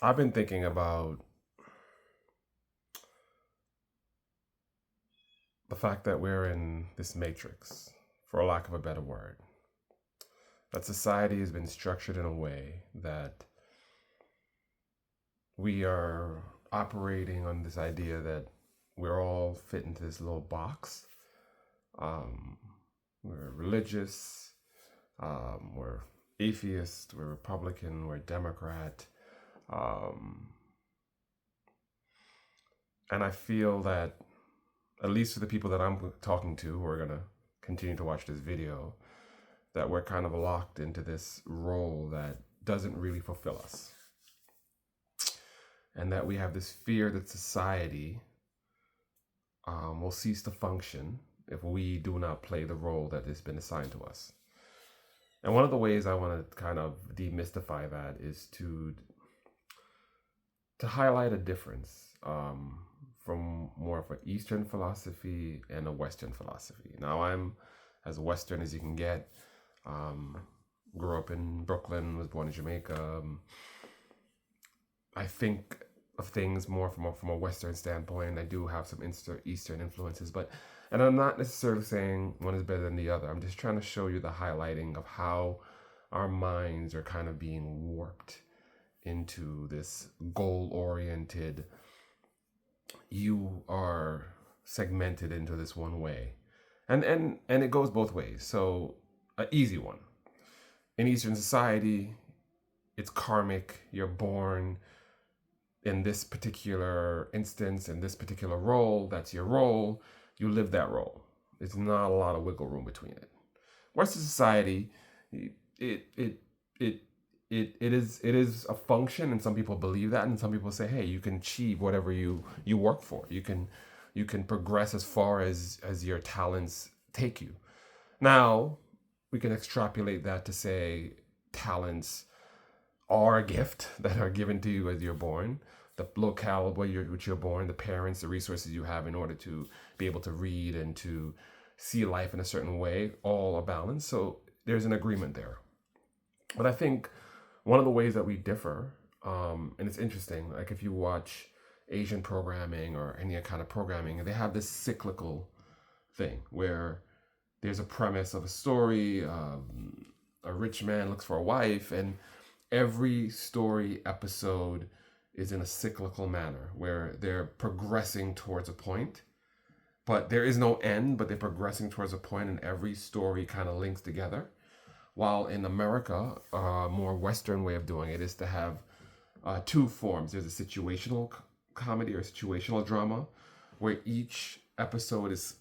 I've been thinking about the fact that we're in this matrix, for lack of a better word. That society has been structured in a way that we are operating on this idea that we're all fit into this little box. Um, we're religious, we're atheist, we're Republican, we're Democrat. Um, and I feel that, at least for the people that I'm talking to who are going to continue to watch this video, that we're kind of locked into this role that doesn't really fulfill us. And that we have this fear that society will cease to function if we do not play the role that has been assigned to us. And one of the ways I want to kind of demystify that is to highlight a difference from more of an Eastern philosophy and a Western philosophy. Now, I'm as Western as you can get. Grew up in Brooklyn, was born in Jamaica. I think of things more from a Western standpoint. I do have some Eastern influences, and I'm not necessarily saying one is better than the other. I'm just trying to show you the highlighting of how our minds are kind of being warped into this goal-oriented, you are segmented into this one way. And it goes both ways. So an easy one. In Eastern society, it's karmic. You're born in this particular instance, in this particular role. That's your role. You live that role. There's not a lot of wiggle room between it. Western society, it is a function, and some people believe that, and some people say, hey, you can achieve whatever you work for. You can progress as far as your talents take you. Now, we can extrapolate that to say talents are a gift that are given to you as you're born. The locale which you're born, the parents, the resources you have in order to be able to read and to see life in a certain way, all are balanced. So there's an agreement there. But I think one of the ways that we differ, and it's interesting, like if you watch Asian programming or any kind of programming, they have this cyclical thing where there's a premise of a story, a rich man looks for a wife, and every story episode is in a cyclical manner where they're progressing towards a point, but there is no end, but they're progressing towards a point, and every story kind of links together. While in America, a more Western way of doing it is to have two forms. There's a situational comedy or situational drama, where each episode is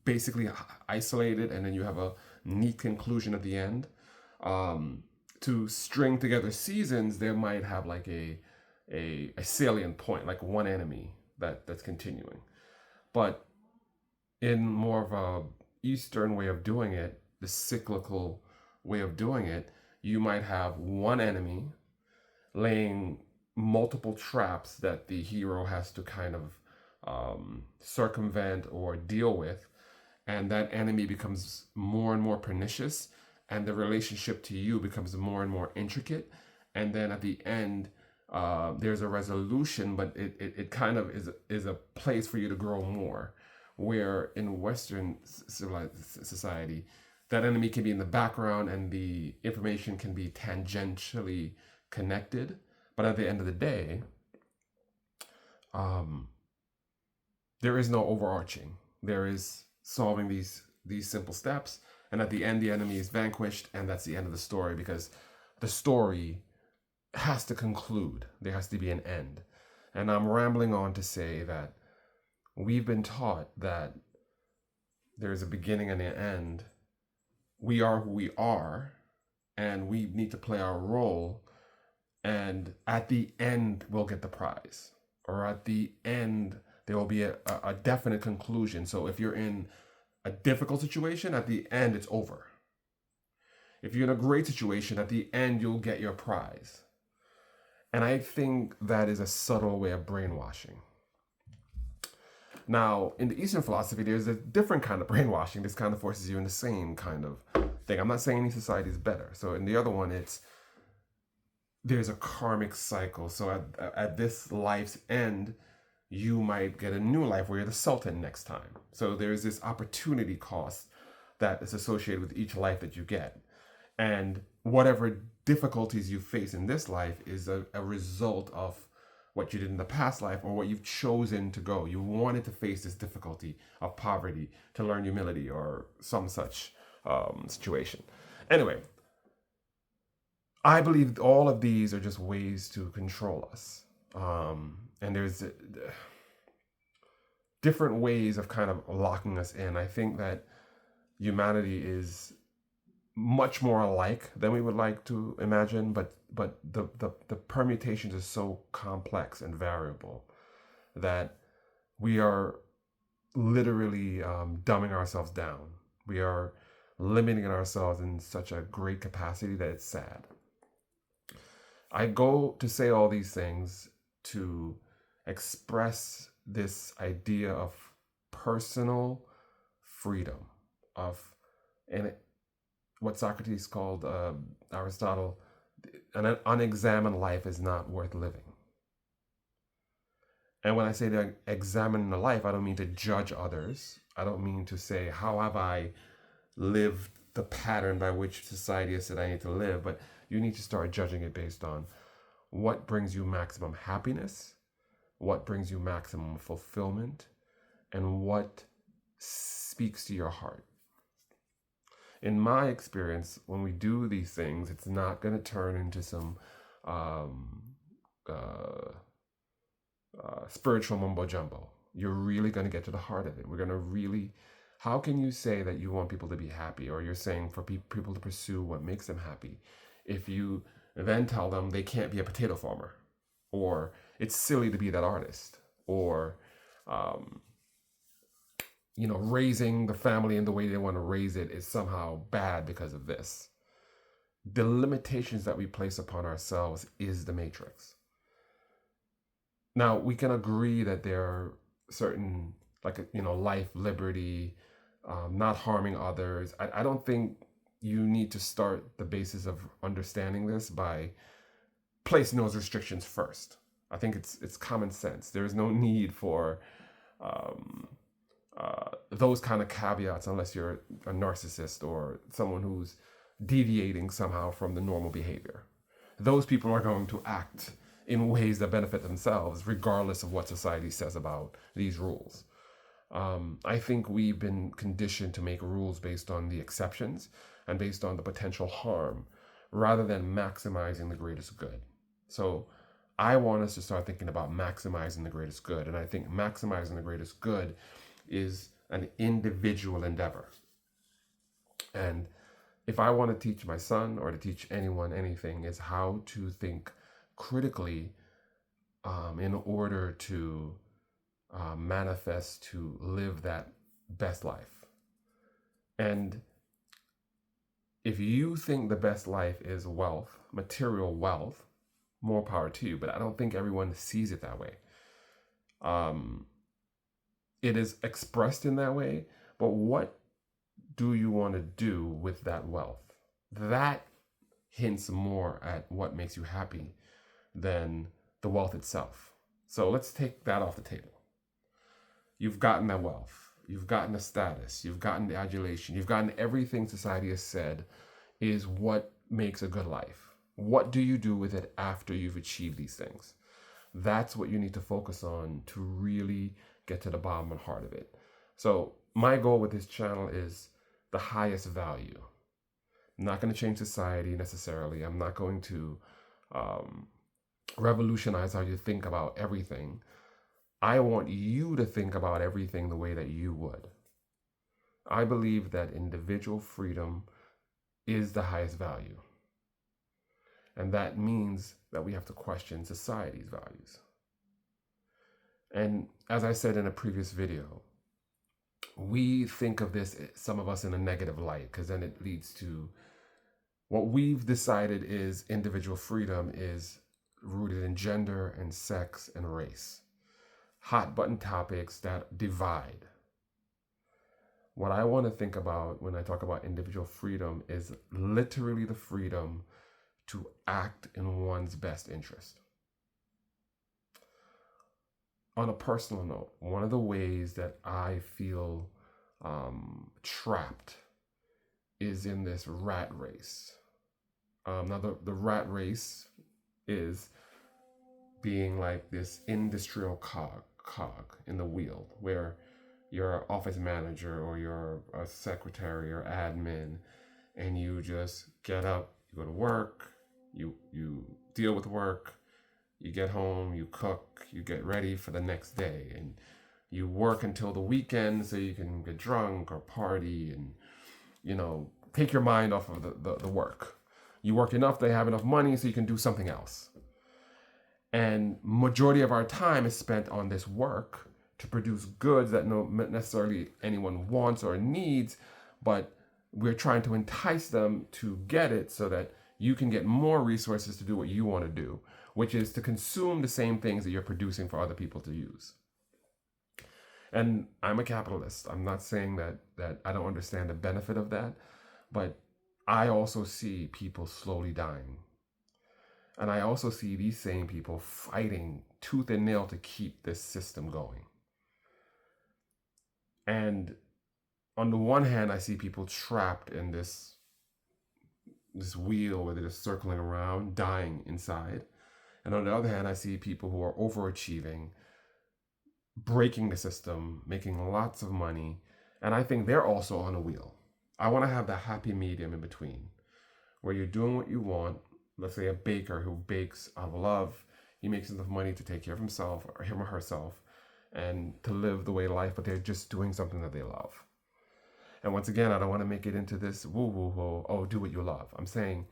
basically isolated, and then you have a neat conclusion at the end. To string together seasons, there might have like a salient point, like one enemy that's continuing. But in more of a Eastern way of doing it, the cyclical way of doing it, you might have one enemy laying multiple traps that the hero has to kind of circumvent or deal with, and that enemy becomes more and more pernicious, and the relationship to you becomes more and more intricate, and then at the end there's a resolution, but it kind of is a place for you to grow more, where in Western civilized society, that enemy can be in the background and the information can be tangentially connected, but at the end of the day, there is no overarching. There is solving these simple steps, and at the end, the enemy is vanquished, and that's the end of the story, because the story has to conclude. There has to be an end. And I'm rambling on to say that we've been taught that there's a beginning and an end. We are who we are, and we need to play our role, and at the end we'll get the prize, or at the end there will be a definite conclusion. So if you're in a difficult situation, at the end it's over. If you're in a great situation, at the end you'll get your prize. And I think that is a subtle way of brainwashing. Now, in the Eastern philosophy, there's a different kind of brainwashing. This kind of forces you in the same kind of thing. I'm not saying any society is better. So in the other one, it's there's a karmic cycle. So at this life's end, you might get a new life where you're the sultan next time. So there's this opportunity cost that is associated with each life that you get. And whatever difficulties you face in this life is a result of what you did in the past life or what you've chosen to go. You wanted to face this difficulty of poverty to learn humility or some such situation. Anyway, I believe all of these are just ways to control us. And there's different ways of kind of locking us in. I think that humanity is much more alike than we would like to imagine, but the permutations are so complex and variable that we are literally dumbing ourselves down. We are limiting ourselves in such a great capacity that it's sad. I go to say all these things to express this idea of personal freedom, of, and what Socrates called, Aristotle, an unexamined life is not worth living. And when I say to examine the life, I don't mean to judge others. I don't mean to say, how have I lived the pattern by which society has said I need to live, but you need to start judging it based on what brings you maximum happiness, what brings you maximum fulfillment, and what speaks to your heart. In my experience, when we do these things, it's not going to turn into some spiritual mumbo jumbo. You're really going to get to the heart of it. We're going to really, how can you say that you want people to be happy, or you're saying for people to pursue what makes them happy, if you then tell them they can't be a potato farmer, or it's silly to be that artist, or raising the family in the way they want to raise it is somehow bad because of this. The limitations that we place upon ourselves is the matrix. Now, we can agree that there are certain, life, liberty, not harming others. I don't think you need to start the basis of understanding this by placing those restrictions first. I think it's common sense. There is no need for those kind of caveats unless you're a narcissist or someone who's deviating somehow from the normal behavior. Those people are going to act in ways that benefit themselves, regardless of what society says about these rules. I think we've been conditioned to make rules based on the exceptions and based on the potential harm, rather than maximizing the greatest good. So I want us to start thinking about maximizing the greatest good. And I think maximizing the greatest good is an individual endeavor. And if I want to teach my son or to teach anyone anything, is how to think critically in order to manifest, to live that best life. And if you think the best life is wealth, material wealth, more power to you. But I don't think everyone sees it that way. It is expressed in that way, but what do you want to do with that wealth? That hints more at what makes you happy than the wealth itself. So let's take that off the table. You've gotten that wealth. You've gotten the status. You've gotten the adulation. You've gotten everything society has said is what makes a good life. What do you do with it after you've achieved these things? That's what you need to focus on to really get to the bottom and heart of it. So my goal with this channel is the highest value. I'm not going to change society necessarily. I'm not going to revolutionize how you think about everything. I want you to think about everything the way that you would. I believe that individual freedom is the highest value. And that means that we have to question society's values. And as I said in a previous video, we think of this, some of us, in a negative light, because then it leads to what we've decided is individual freedom is rooted in gender and sex and race. Hot button topics that divide. What I want to think about when I talk about individual freedom is literally the freedom to act in one's best interest. On a personal note, one of the ways that I feel trapped is in this rat race. Now, the rat race is being like this industrial cog in the wheel, where you're an office manager or you're a secretary or admin, and you just get up, you go to work, you deal with work, you get home, you cook, you get ready for the next day, and you work until the weekend so you can get drunk or party and, take your mind off of the work. You work enough to have enough money so you can do something else. And majority of our time is spent on this work to produce goods that not necessarily anyone wants or needs, but we're trying to entice them to get it so that you can get more resources to do what you want to do, which is to consume the same things that you're producing for other people to use. And I'm a capitalist. I'm not saying that I don't understand the benefit of that, but I also see people slowly dying. And I also see these same people fighting tooth and nail to keep this system going. And on the one hand, I see people trapped in this wheel where they're just circling around, dying inside. And on the other hand, I see people who are overachieving, breaking the system, making lots of money. And I think they're also on a wheel. I want to have the happy medium in between, where you're doing what you want. Let's say a baker who bakes out of love, he makes enough money to take care of himself or him or herself and to live the way life, but they're just doing something that they love. And once again, I don't want to make it into this woo, oh, do what you love. I'm saying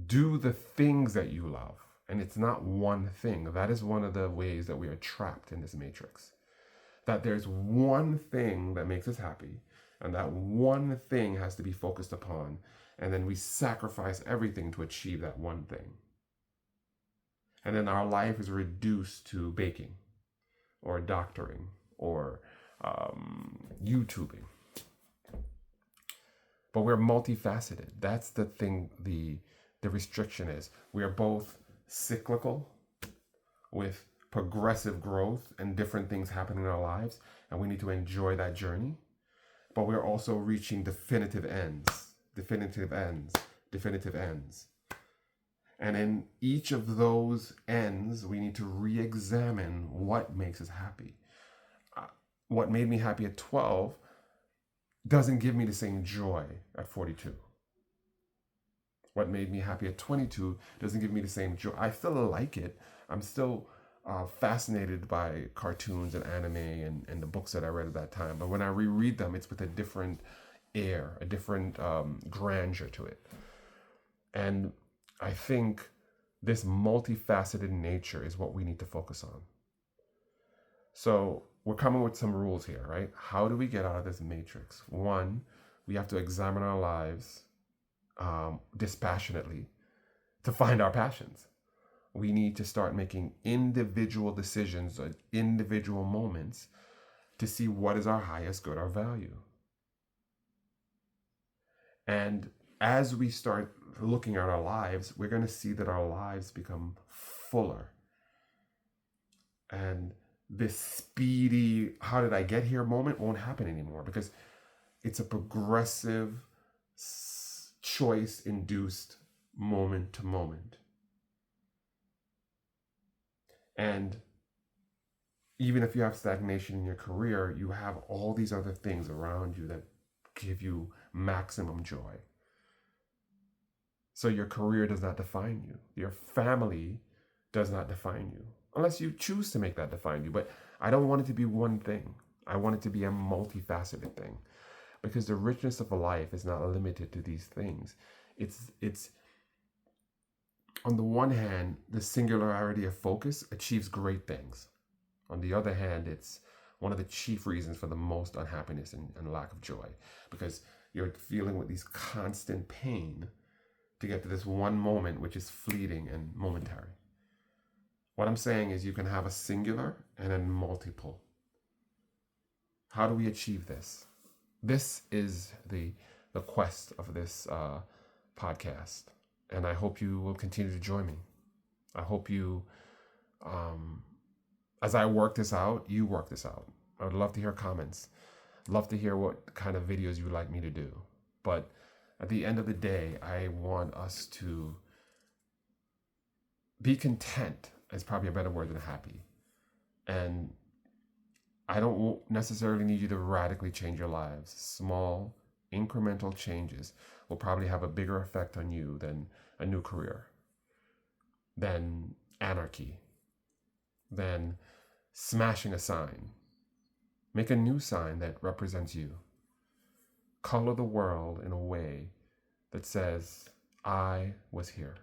do the things that you love. And it's not one thing. That is one of the ways that we are trapped in this matrix. That there's one thing that makes us happy, and that one thing has to be focused upon. And then we sacrifice everything to achieve that one thing. And then our life is reduced to baking or doctoring or YouTubing. But we're multifaceted. That's the thing, the restriction is. We are both cyclical with progressive growth and different things happening in our lives, and we need to enjoy that journey. But we're also reaching definitive ends. And in each of those ends, we need to re-examine what makes us happy. What made me happy at 12 doesn't give me the same joy at 42. What made me happy at 22 doesn't give me the same joy. I still like it. I'm still fascinated by cartoons and anime and the books that I read at that time. But when I reread them, it's with a different air, a different grandeur to it. And I think this multifaceted nature is what we need to focus on. So we're coming with some rules here, right? How do we get out of this matrix? One, we have to examine our lives dispassionately to find our passions. We need to start making individual decisions at individual moments to see what is our highest good or value. And as we start looking at our lives, we're going to see that our lives become fuller. And this speedy, how did I get here moment won't happen anymore, because it's a progressive, choice-induced moment to moment. And even if you have stagnation in your career, you have all these other things around you that give you maximum joy. So your career does not define you. Your family does not define you, unless you choose to make that define you. But I don't want it to be one thing. I want it to be a multifaceted thing, because the richness of a life is not limited to these things. It's on the one hand, the singularity of focus achieves great things. On the other hand, it's one of the chief reasons for the most unhappiness and lack of joy, because you're feeling with these constant pain to get to this one moment, which is fleeting and momentary. What I'm saying is you can have a singular and then multiple. How do we achieve this? This is the quest of this podcast. And I hope you will continue to join me. I hope you, as I work this out, you work this out. I would love to hear comments. Love to hear what kind of videos you would like me to do. But at the end of the day, I want us to be content, is probably a better word than happy. And I don't necessarily need you to radically change your lives. Small, incremental changes will probably have a bigger effect on you than a new career, than anarchy, than smashing a sign. Make a new sign that represents you. Color the world in a way that says, I was here.